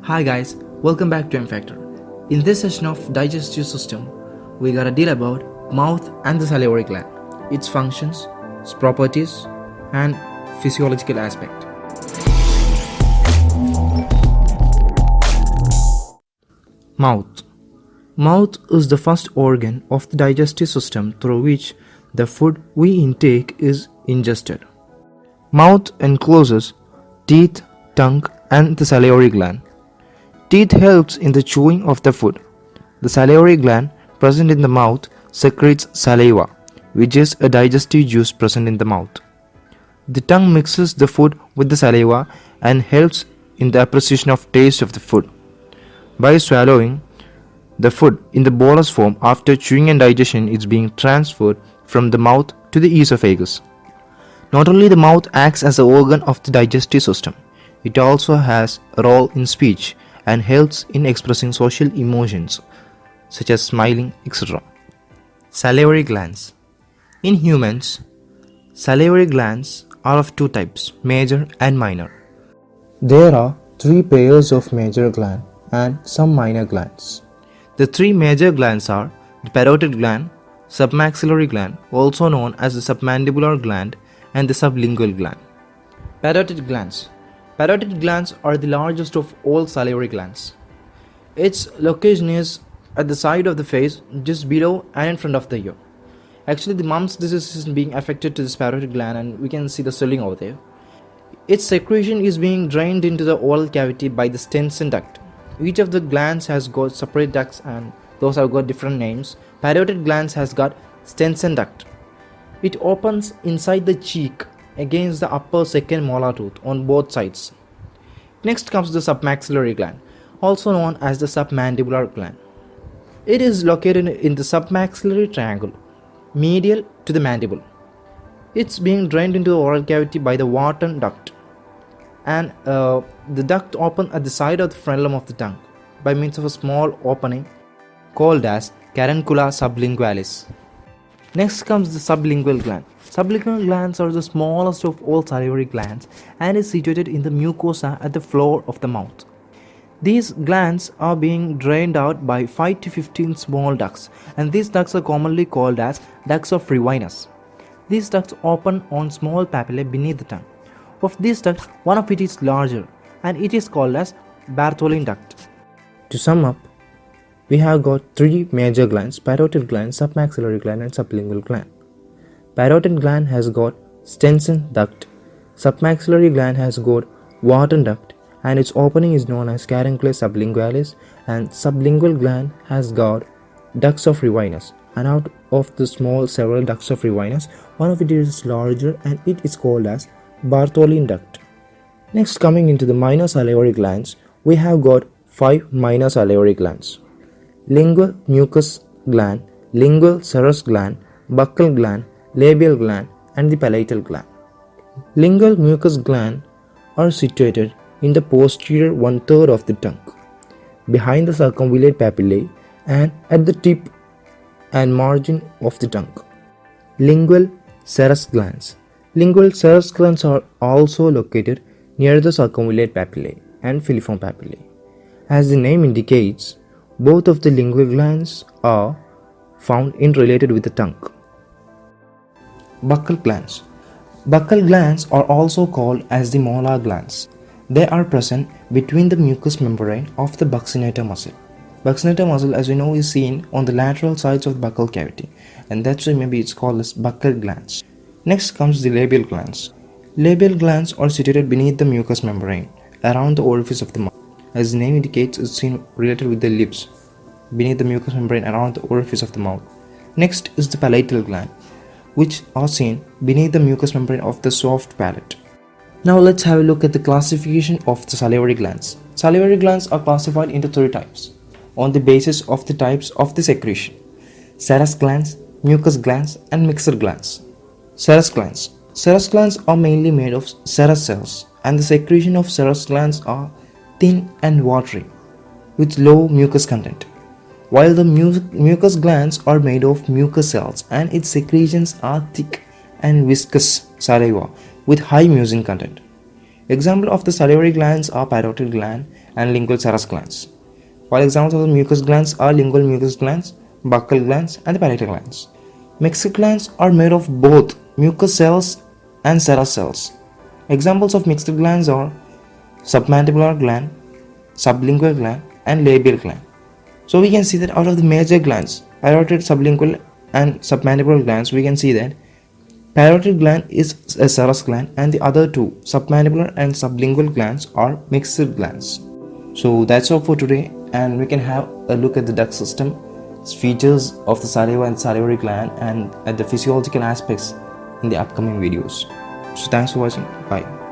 Hi guys, welcome back to M Factor. In this session of digestive system, we gotta deal about mouth and the salivary gland, its functions, its properties, and physiological aspect. Mouth. Mouth is the first organ of the digestive system through which the food we intake is ingested. Mouth encloses teeth, tongue, and the salivary gland. Teeth helps in the chewing of the food. The salivary gland present in the mouth secretes saliva, which is a digestive juice present in the mouth. The tongue mixes the food with the saliva and helps in the appreciation of taste of the food. By swallowing the food in the bolus form after chewing and digestion is being transferred from the mouth to the esophagus. Not only the mouth acts as an organ of the digestive system, it also has a role in speech and helps in expressing social emotions such as smiling, etc. Salivary glands. In humans, salivary glands are of two types, major and minor. There are three pairs of major gland and some minor glands. The three major glands are the parotid gland, submaxillary gland, also known as the submandibular gland, and the sublingual gland. Parotid glands. Parotid glands are the largest of all salivary glands. Its location is at the side of the face, just below and in front of the ear. Actually, the mumps disease is being affected to this parotid gland, and we can see the swelling over there. Its secretion is being drained into the oral cavity by the Stenson duct. Each of the glands has got separate ducts, and those have got different names. Parotid glands has got Stenson duct. It opens inside the cheek against the upper second molar tooth on both sides. Next comes the submaxillary gland, also known as the submandibular gland. It is located in the submaxillary triangle, medial to the mandible. It's being drained into the oral cavity by the Wharton duct, and the duct opens at the side of the frenulum of the tongue by means of a small opening called as caruncula sublingualis. Next comes the sublingual gland. Sublingual glands are the smallest of all salivary glands and is situated in the mucosa at the floor of the mouth. These glands are being drained out by 5 to 15 small ducts, and these ducts are commonly called as ducts of Rivinus. These ducts open on small papillae beneath the tongue. Of these ducts, one of it is larger, and it is called as Bartholin duct. To sum up, we have got three major glands: parotid gland, submaxillary gland, and sublingual gland. Parotid gland has got Stenson duct, submaxillary gland has got Wharton duct, and its opening is known as caruncula sublingualis, and sublingual gland has got ducts of Rivinus. And out of the small several ducts of Rivinus, one of it is larger and it is called as Bartholin duct. Next, coming into the minor salivary glands, we have got 5 minor salivary glands: lingual mucus gland, lingual serous gland, buccal gland, labial gland, and the palatal gland. Lingual mucus gland are situated in the posterior one-third of the tongue, behind the circumvallate papillae, and at the tip and margin of the tongue. Lingual serous glands. Lingual serous glands are also located near the circumvallate papillae and filiform papillae. As the name indicates, both of the lingual glands are found interrelated with the tongue. Buccal glands. Buccal glands are also called as the molar glands. They are present between the mucous membrane of the buccinator muscle. Buccinator muscle, as we know, is seen on the lateral sides of the buccal cavity, and that's why maybe it's called as buccal glands. Next comes the labial glands. Labial glands are situated beneath the mucous membrane, around the orifice of the mouth. As the name indicates, it's seen related with the lips, beneath the mucous membrane around the orifice of the mouth. Next is the palatal gland, which are seen beneath the mucous membrane of the soft palate. Now let's have a look at the classification of the salivary glands. Salivary glands are classified into 3 types on the basis of the types of the secretion: serous glands, mucous glands, and mixed glands. Serous glands. Serous glands are mainly made of serous cells, and the secretion of serous glands are thin and watery, with low mucus content, while the mucous glands are made of mucus cells and its secretions are thick and viscous saliva with high mucin content. Example of the salivary glands are parotid gland and lingual serous glands. While examples of the mucous glands are lingual mucous glands, buccal glands, and the parietal glands. Mixed glands are made of both mucous cells and serous cells. Examples of mixed glands are submandibular gland, sublingual gland, and labial gland. So we can see that out of the major glands, parotid, sublingual, and submandibular glands, we can see that parotid gland is a serous gland and the other two, submandibular and sublingual glands, are mixed glands. So that's all for today, and we can have a look at the duct system, features of the saliva and salivary gland, and at the physiological aspects in the upcoming videos. So thanks for watching. Bye.